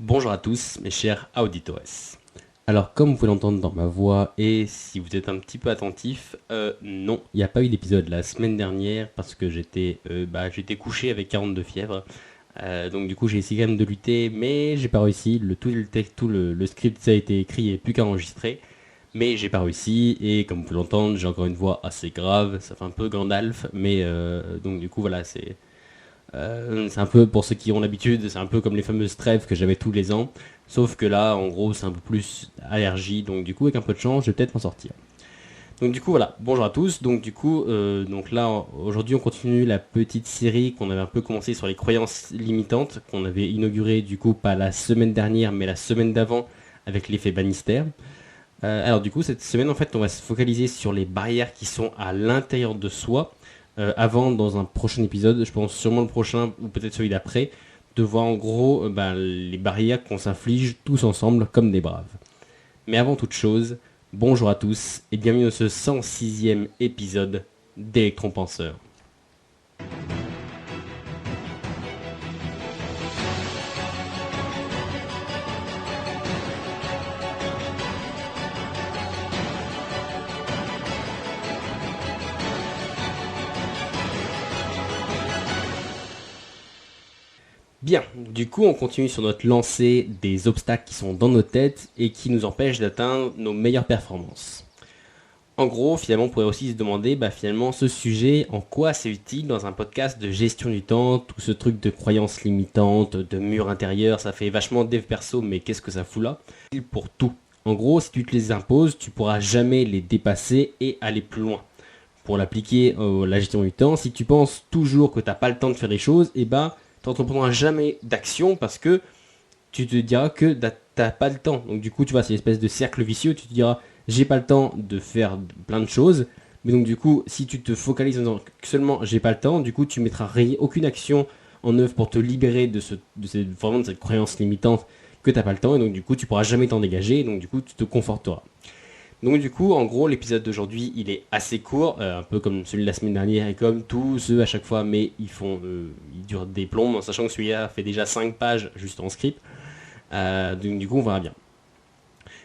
Bonjour à tous mes chers auditores. Alors comme vous pouvez l'entendre dans ma voix et si vous êtes un petit peu attentif, non, il n'y a pas eu d'épisode la semaine dernière parce que j'étais couché avec 42 fièvres. Donc du coup j'ai essayé quand même de lutter mais j'ai pas réussi. Le script ça a été écrit et plus qu'à enregistrer. Mais j'ai pas réussi et comme vous pouvez l'entendre j'ai encore une voix assez grave, ça fait un peu Gandalf mais donc du coup voilà c'est un peu, pour ceux qui ont l'habitude, c'est un peu comme les fameuses trêves que j'avais tous les ans. Sauf que là, en gros, c'est un peu plus allergie. Donc du coup, avec un peu de chance, je vais peut-être m'en sortir. Donc du coup, voilà. Bonjour à tous. Donc là, aujourd'hui, on continue la petite série qu'on avait un peu commencé sur les croyances limitantes, qu'on avait inauguré du coup pas la semaine dernière, mais la semaine d'avant avec l'effet Bannister. Alors du coup, cette semaine, en fait, on va se focaliser sur les barrières qui sont à l'intérieur de soi. Avant, dans un prochain épisode, je pense sûrement le prochain ou peut-être celui d'après, de voir en gros les barrières qu'on s'inflige tous ensemble comme des braves. Mais avant toute chose, bonjour à tous et bienvenue dans ce 106e épisode d'Electron Penseur. Bien, du coup on continue sur notre lancée des obstacles qui sont dans nos têtes et qui nous empêchent d'atteindre nos meilleures performances. En gros, finalement, on pourrait aussi se demander, finalement, ce sujet, en quoi c'est utile dans un podcast de gestion du temps, tout ce truc de croyances limitantes, de murs intérieurs, ça fait vachement dev perso, mais qu'est-ce que ça fout là? Pour tout. En gros, si tu te les imposes, tu pourras jamais les dépasser et aller plus loin. Pour l'appliquer à la gestion du temps, si tu penses toujours que t'as pas le temps de faire des choses, tu n'entreprendras jamais d'action parce que tu te diras que t'as pas le temps. Donc du coup, tu vois, c'est une espèce de cercle vicieux. Tu te diras, j'ai pas le temps de faire plein de choses. Mais donc du coup, si tu te focalises en disant que seulement j'ai pas le temps, du coup, tu mettras aucune action en œuvre pour te libérer vraiment de cette croyance limitante que t'as pas le temps. Et donc du coup, tu pourras jamais t'en dégager. Et donc du coup, tu te conforteras. Donc du coup, en gros, l'épisode d'aujourd'hui, il est assez court, un peu comme celui de la semaine dernière et comme tous ceux à chaque fois, mais ils durent des plombs, en sachant que celui-là fait déjà 5 pages juste en script. Donc du coup, on verra bien.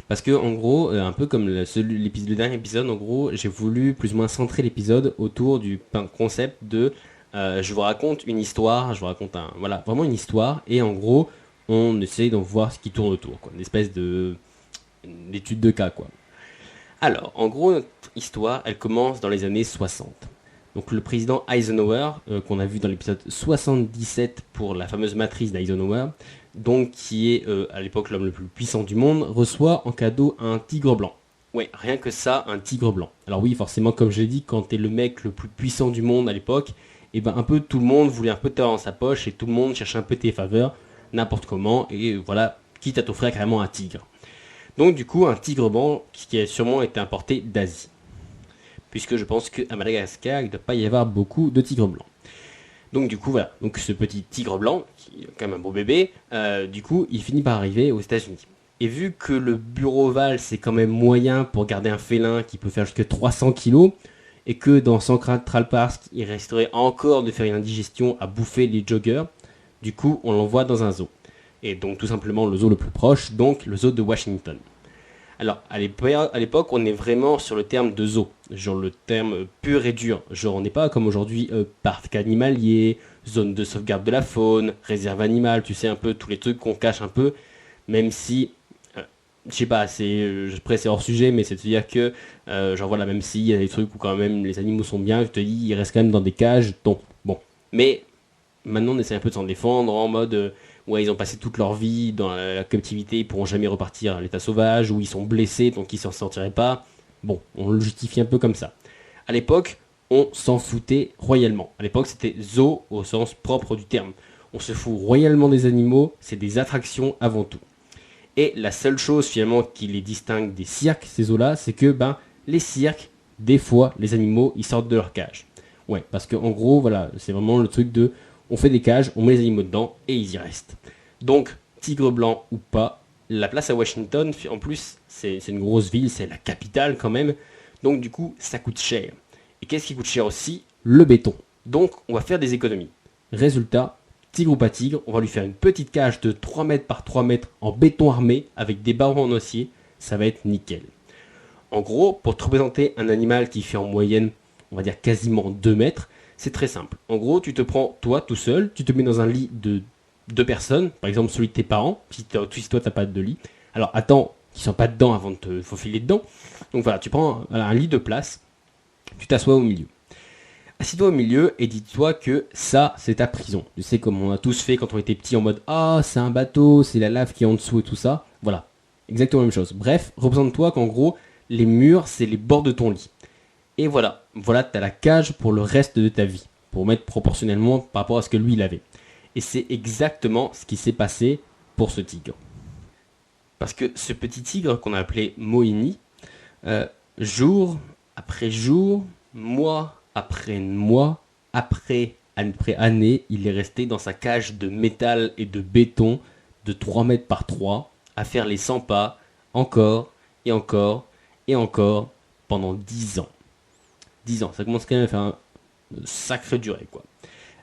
Parce que en gros, un peu comme le dernier épisode, en gros, j'ai voulu plus ou moins centrer l'épisode autour du concept de je vous raconte une histoire, je vous raconte voilà, vraiment une histoire, et en gros, on essaye d'en voir ce qui tourne autour, quoi, une espèce d'étude de cas, quoi. Alors, en gros, notre histoire, elle commence dans les années 60. Donc le président Eisenhower, qu'on a vu dans l'épisode 77 pour la fameuse matrice d'Eisenhower, donc qui est à l'époque l'homme le plus puissant du monde, reçoit en cadeau un tigre blanc. Ouais, rien que ça, un tigre blanc. Alors oui, forcément, comme je l'ai dit, quand t'es le mec le plus puissant du monde à l'époque, et un peu tout le monde voulait un peu t'avoir dans sa poche et tout le monde cherchait un peu tes faveurs, n'importe comment, et voilà, quitte à t'offrir carrément un tigre. Donc du coup, un tigre blanc qui a sûrement été importé d'Asie. Puisque je pense qu'à Madagascar, il ne doit pas y avoir beaucoup de tigres blancs. Donc du coup, voilà. Donc ce petit tigre blanc, qui est quand même un beau bébé, du coup, il finit par arriver aux États-Unis. Et vu que le bureau ovale, c'est quand même moyen pour garder un félin qui peut faire jusqu'à 300 kilos, et que dans Central Park, il resterait encore de faire une indigestion à bouffer les joggers, du coup, on l'envoie dans un zoo. Et donc tout simplement le zoo le plus proche, donc le zoo de Washington. Alors, à l'époque, on est vraiment sur le terme de zoo, genre le terme pur et dur. Genre, on n'est pas comme aujourd'hui parc animalier, zone de sauvegarde de la faune, réserve animale, tu sais, un peu tous les trucs qu'on cache un peu, même si, je sais pas, après c'est hors sujet, mais c'est de se dire que, genre voilà, même s'il y a des trucs où quand même les animaux sont bien, je te dis, ils restent quand même dans des cages, donc bon. Mais maintenant, on essaie un peu de s'en défendre en mode ouais, ils ont passé toute leur vie dans la captivité, ils pourront jamais repartir à l'état sauvage, ou ils sont blessés, donc ils s'en sortiraient pas. Bon, on le justifie un peu comme ça. À l'époque, on s'en foutait royalement. À l'époque, c'était zoo au sens propre du terme. On se fout royalement des animaux, c'est des attractions avant tout. Et la seule chose finalement qui les distingue des cirques, ces zoos-là, c'est que les cirques, des fois, les animaux, ils sortent de leur cage. Ouais, parce qu'en gros, voilà, c'est vraiment le truc de on fait des cages, on met les animaux dedans et ils y restent. Donc, tigre blanc ou pas, la place à Washington, en plus, c'est une grosse ville, c'est la capitale quand même. Donc, du coup, ça coûte cher. Et qu'est-ce qui coûte cher aussi? Le béton. Donc, on va faire des économies. Résultat, tigre ou pas tigre, on va lui faire une petite cage de 3 mètres par 3 mètres en béton armé avec des barreaux en osier, ça va être nickel. En gros, pour te représenter un animal qui fait en moyenne, on va dire quasiment 2 mètres, c'est très simple. En gros, tu te prends toi tout seul, tu te mets dans un lit de 2 personnes, par exemple celui de tes parents, si toi t'as pas de lit. Alors attends qu'ils ne soient pas dedans avant de te faufiler dedans. Donc voilà, tu prends un lit de place, tu t'assois au milieu. Assis-toi au milieu et dis-toi que ça, c'est ta prison. Tu sais comme on a tous fait quand on était petit en mode « Ah, c'est un bateau, c'est la lave qui est en dessous et tout ça. » Voilà, exactement la même chose. Bref, représente-toi qu'en gros, les murs, c'est les bords de ton lit. Et voilà, t'as la cage pour le reste de ta vie. Pour mettre proportionnellement par rapport à ce que lui, il avait. Et c'est exactement ce qui s'est passé pour ce tigre. Parce que ce petit tigre qu'on a appelé Moini, jour après jour, mois après mois, après année, il est resté dans sa cage de métal et de béton de 3 mètres par 3 à faire les 100 pas encore et encore et encore pendant 10 ans. 10 ans, ça commence quand même à faire un sacré durée quoi.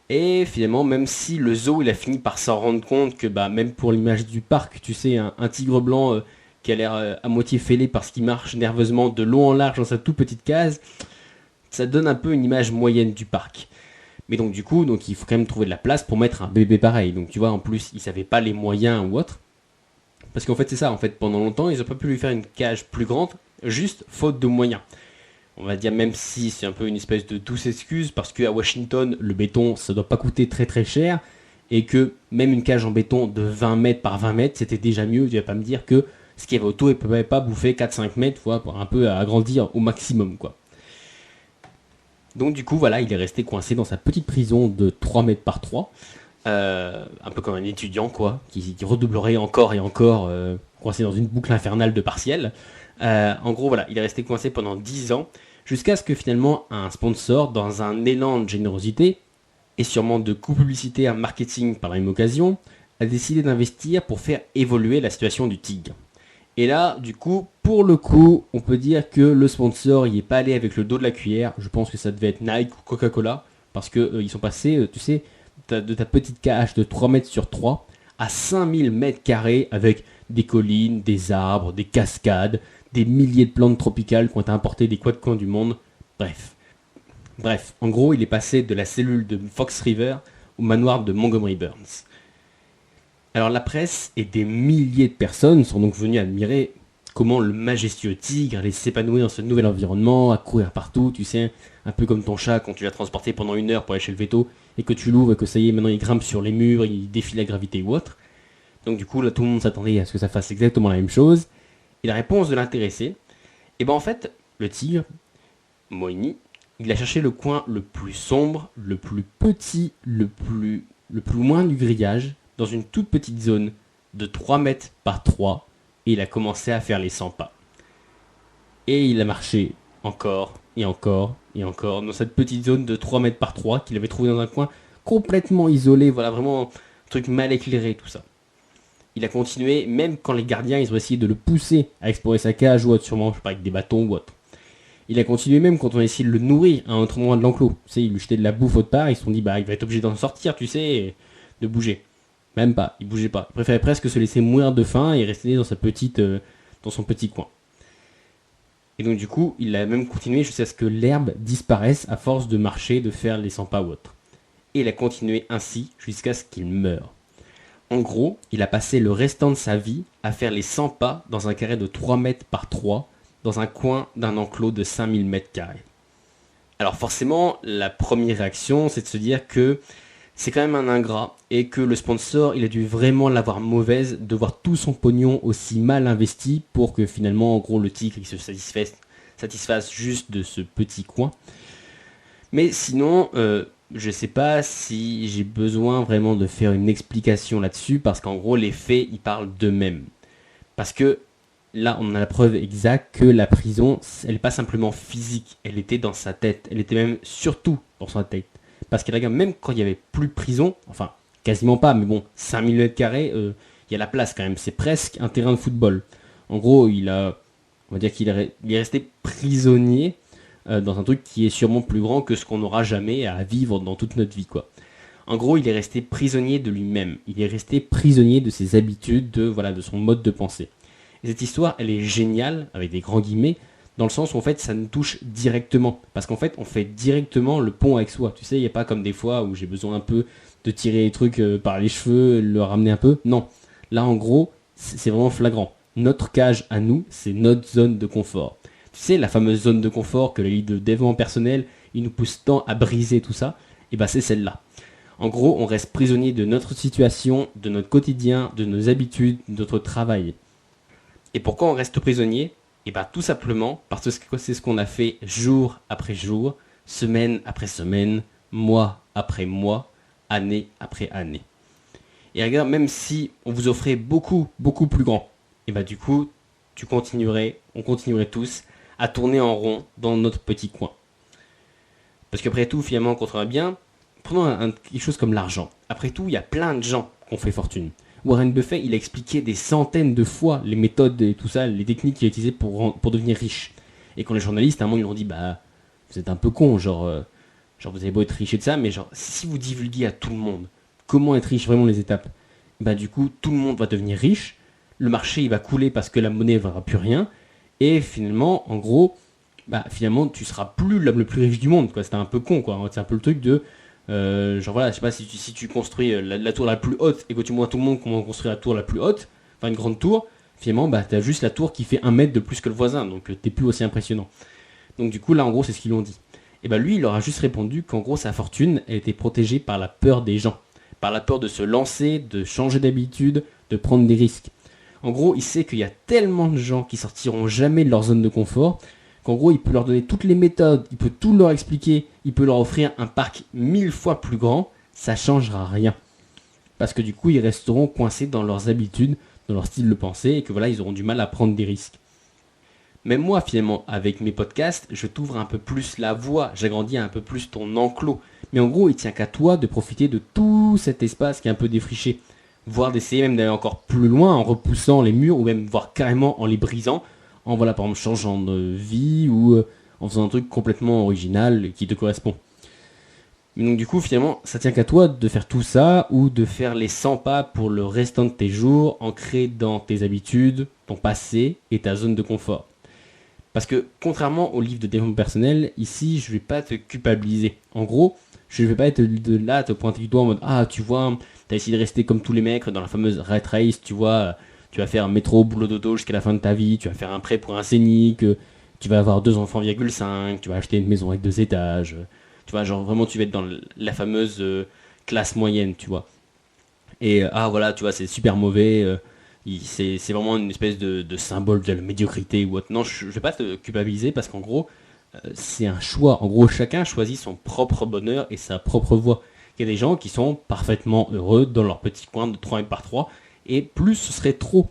Et finalement, même si le zoo il a fini par s'en rendre compte que même pour l'image du parc, tu sais, un tigre blanc qui a l'air à moitié fêlé parce qu'il marche nerveusement de long en large dans sa toute petite case, ça donne un peu une image moyenne du parc. Mais donc du coup, il faut quand même trouver de la place pour mettre un bébé pareil. Donc tu vois, en plus, ils savaient pas les moyens ou autre. Parce qu'en fait, c'est ça. En fait, pendant longtemps, ils n'ont pas pu lui faire une cage plus grande, juste faute de moyens. On va dire, même si c'est un peu une espèce de douce excuse, parce qu'à Washington, le béton, ça doit pas coûter très très cher, et que même une cage en béton de 20 mètres par 20 mètres, c'était déjà mieux. Tu vas pas me dire que ce qu'il y avait autour, il ne pouvait pas bouffer 4-5 mètres, pour un peu agrandir au maximum, quoi. Donc du coup, voilà, il est resté coincé dans sa petite prison de 3 mètres par 3, un peu comme un étudiant, quoi, qui redoublerait encore et encore, coincé dans une boucle infernale de partiels. En gros, voilà, il est resté coincé pendant 10 ans, jusqu'à ce que finalement un sponsor, dans un élan de générosité, et sûrement de coût publicitaire marketing par la même occasion, a décidé d'investir pour faire évoluer la situation du tigre. Et là, du coup, pour le coup, on peut dire que le sponsor n'y est pas allé avec le dos de la cuillère. Je pense que ça devait être Nike ou Coca-Cola, parce que ils sont passés, tu sais, de ta petite cage de 3 mètres sur 3 à 5000 mètres carrés avec des collines, des arbres, des cascades, des milliers de plantes tropicales qui ont été importées des quatre coins du monde. Bref, en gros, il est passé de la cellule de Fox River au manoir de Montgomery Burns. Alors la presse et des milliers de personnes sont donc venues admirer comment le majestueux tigre allait s'épanouir dans ce nouvel environnement, à courir partout, tu sais, un peu comme ton chat quand tu l'as transporté pendant 1 heure pour aller chez le veto, et que tu l'ouvres et que ça y est, maintenant il grimpe sur les murs, il défie la gravité ou autre. Donc du coup, là tout le monde s'attendait à ce que ça fasse exactement la même chose. Et la réponse de l'intéressé, en fait, le tigre, Moini, il a cherché le coin le plus sombre, le plus petit, le plus loin du grillage, dans une toute petite zone de 3 mètres par 3, et il a commencé à faire les 100 pas. Et il a marché encore, et encore, et encore, dans cette petite zone de 3 mètres par 3, qu'il avait trouvé dans un coin complètement isolé, voilà, vraiment un truc mal éclairé, tout ça. Il a continué, même quand les gardiens ils ont essayé de le pousser à explorer sa cage ou autre, sûrement, je sais pas, avec des bâtons ou autre. Il a continué même quand on a essayé de le nourrir à un autre moment de l'enclos. Tu sais, il lui jetait de la bouffe autre part, ils se sont dit, il va être obligé d'en sortir, tu sais, et de bouger. Même pas, il bougeait pas. Il préférait presque se laisser mourir de faim et rester dans son petit coin. Et donc du coup, il a même continué jusqu'à ce que l'herbe disparaisse à force de marcher, de faire les 100 pas ou autre. Et il a continué ainsi jusqu'à ce qu'il meure. En gros, il a passé le restant de sa vie à faire les 100 pas dans un carré de 3 mètres par 3, dans un coin d'un enclos de 5000 mètres carrés. Alors forcément, la première réaction, c'est de se dire que c'est quand même un ingrat et que le sponsor, il a dû vraiment l'avoir mauvaise de voir tout son pognon aussi mal investi pour que finalement, en gros, le tigre il se satisfasse juste de ce petit coin. Mais sinon, je sais pas si j'ai besoin vraiment de faire une explication là-dessus parce qu'en gros, les faits, ils parlent d'eux-mêmes. Parce que là, on a la preuve exacte que la prison, elle n'est pas simplement physique, elle était dans sa tête, elle était même surtout dans sa tête. Parce que regarde, même quand il n'y avait plus de prison, enfin, quasiment pas, mais bon, 5000 mètres carrés, il y a la place quand même, c'est presque un terrain de football. En gros, on va dire qu'il est resté prisonnier dans un truc qui est sûrement plus grand que ce qu'on n'aura jamais à vivre dans toute notre vie, quoi. En gros, il est resté prisonnier de lui-même. Il est resté prisonnier de ses habitudes, de son mode de pensée. Et cette histoire, elle est géniale, avec des grands guillemets, dans le sens où en fait ça nous touche directement. Parce qu'en fait, on fait directement le pont avec soi. Tu sais, il n'y a pas comme des fois où j'ai besoin un peu de tirer les trucs par les cheveux, le ramener un peu. Non. Là, en gros, c'est vraiment flagrant. Notre cage à nous, c'est notre zone de confort. Tu sais, la fameuse zone de confort que les livres de développement personnel, ils nous poussent tant à briser tout ça, et ben c'est celle-là. En gros, on reste prisonnier de notre situation, de notre quotidien, de nos habitudes, de notre travail. Et pourquoi on reste prisonnier? Et bien tout simplement parce que c'est ce qu'on a fait jour après jour, semaine après semaine, mois après mois, année après année. Et regarde, même si on vous offrait beaucoup, beaucoup plus grand, et ben du coup, on continuerait tous à tourner en rond dans notre petit coin. Parce qu'après tout, finalement, quand on va bien, prenons quelque chose comme l'argent. Après tout, il y a plein de gens qui ont fait fortune. Warren Buffett, il a expliqué des centaines de fois les méthodes et tout ça, les techniques qu'il a utilisées pour devenir riche. Et quand les journalistes, à un moment, ils lui ont dit, bah, vous êtes un peu con, genre vous avez beau être riche et de ça, mais genre, si vous divulguez à tout le monde comment être riche, vraiment les étapes, bah du coup, tout le monde va devenir riche, le marché, il va couler parce que la monnaie ne vaudra plus rien, et finalement, en gros, bah, finalement, tu seras plus l'homme le plus riche du monde, quoi. C'était un peu con, quoi. C'est un peu le truc de, je sais pas, si tu construis la tour la plus haute et que tu montres à tout le monde comment construire la tour la plus haute, enfin une grande tour, finalement, bah, t'as juste la tour qui fait 1 mètre de plus que le voisin, donc t'es plus aussi impressionnant. Donc du coup, là, en gros, c'est ce qu'ils ont dit. Et bah lui, il leur a juste répondu qu'en gros, sa fortune, elle était protégée par la peur des gens, par la peur de se lancer, de changer d'habitude, de prendre des risques. En gros, il sait qu'il y a tellement de gens qui sortiront jamais de leur zone de confort, qu'en gros, il peut leur donner toutes les méthodes, il peut tout leur expliquer, il peut leur offrir un parc 1000 fois plus grand, ça changera rien. Parce que du coup, ils resteront coincés dans leurs habitudes, dans leur style de pensée, et que voilà, ils auront du mal à prendre des risques. Même moi, finalement, avec mes podcasts, je t'ouvre un peu plus la voie, j'agrandis un peu plus ton enclos. Mais en gros, il tient qu'à toi de profiter de tout cet espace qui est un peu défriché. Voire d'essayer même d'aller encore plus loin en repoussant les murs, ou même voire carrément en les brisant, en voilà, par exemple, changeant de vie, ou en faisant un truc complètement original qui te correspond. Mais donc du coup, finalement, ça tient qu'à toi de faire tout ça, ou de faire les 100 pas pour le restant de tes jours, ancrés dans tes habitudes, ton passé et ta zone de confort. Parce que, contrairement au livre de développement personnel, ici, je vais pas te culpabiliser. En gros, je vais pas être de là à te pointer du doigt en mode « Ah, tu vois, t'as essayé de rester comme tous les mecs dans la fameuse rat race, tu vois, tu vas faire métro, boulot dodo jusqu'à la fin de ta vie, tu vas faire un prêt pour un scénic, tu vas avoir 2 enfants, 5, tu vas acheter une maison avec 2 étages, tu vois, genre vraiment tu vas être dans la fameuse classe moyenne, tu vois. Et voilà, tu vois, c'est super mauvais, c'est vraiment une espèce de symbole de la médiocrité ou autre. Non, je vais pas te culpabiliser parce qu'en gros, c'est un choix. En gros, chacun choisit son propre bonheur et sa propre voie. Il y a des gens qui sont parfaitement heureux dans leur petit coin de 3 mètres par 3 et plus ce serait trop.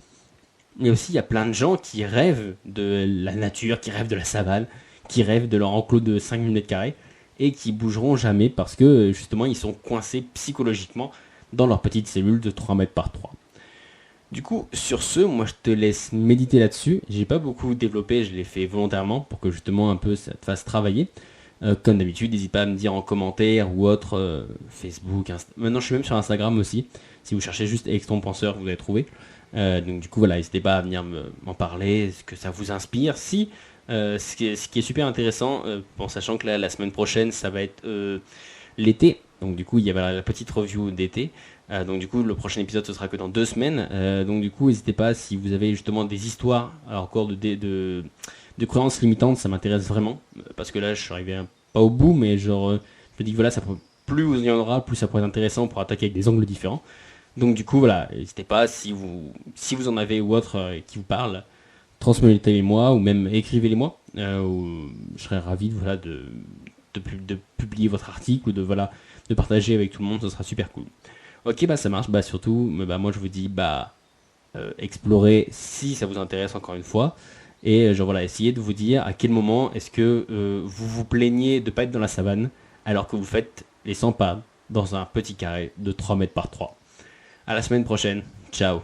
Mais aussi, il y a plein de gens qui rêvent de la nature, qui rêvent de la savane, qui rêvent de leur enclos de 5000 mètres carrés et qui bougeront jamais parce que justement, ils sont coincés psychologiquement dans leur petite cellule de 3 mètres par 3. Du coup, sur ce, moi je te laisse méditer là-dessus. J'ai pas beaucoup développé, je l'ai fait volontairement pour que justement un peu ça te fasse travailler. Comme d'habitude, n'hésite pas à me dire en commentaire ou autre, Facebook, maintenant je suis même sur Instagram aussi. Si vous cherchez juste Extron Penseur, vous allez trouver. Donc du coup voilà, n'hésitez pas à venir m'en parler, ce que ça vous inspire. Si ce qui est super intéressant, en sachant que là, la semaine prochaine, ça va être l'été. Donc du coup, il y a la petite review d'été. Donc du coup, le prochain épisode, ce sera que dans 2 semaines. Donc du coup, n'hésitez pas, si vous avez justement des histoires, alors encore de croyances limitantes, ça m'intéresse vraiment. Parce que là, je suis arrivé pas au bout, mais genre, je me dis que voilà, plus il y en aura, plus ça pourrait être intéressant pour attaquer avec des angles différents. Donc du coup, voilà, n'hésitez pas, si vous en avez ou autre qui vous parle, transmettez-les-moi, ou même écrivez-les-moi. Je serais ravi voilà, de publier votre article, ou de partager avec tout le monde, ce sera super cool. Ok, bah ça marche, surtout, moi je vous dis, explorez si ça vous intéresse encore une fois, et voilà, essayez de vous dire à quel moment est-ce que vous vous plaignez de pas être dans la savane, alors que vous faites les 100 pas dans un petit carré de 3 mètres par 3. À la semaine prochaine, ciao.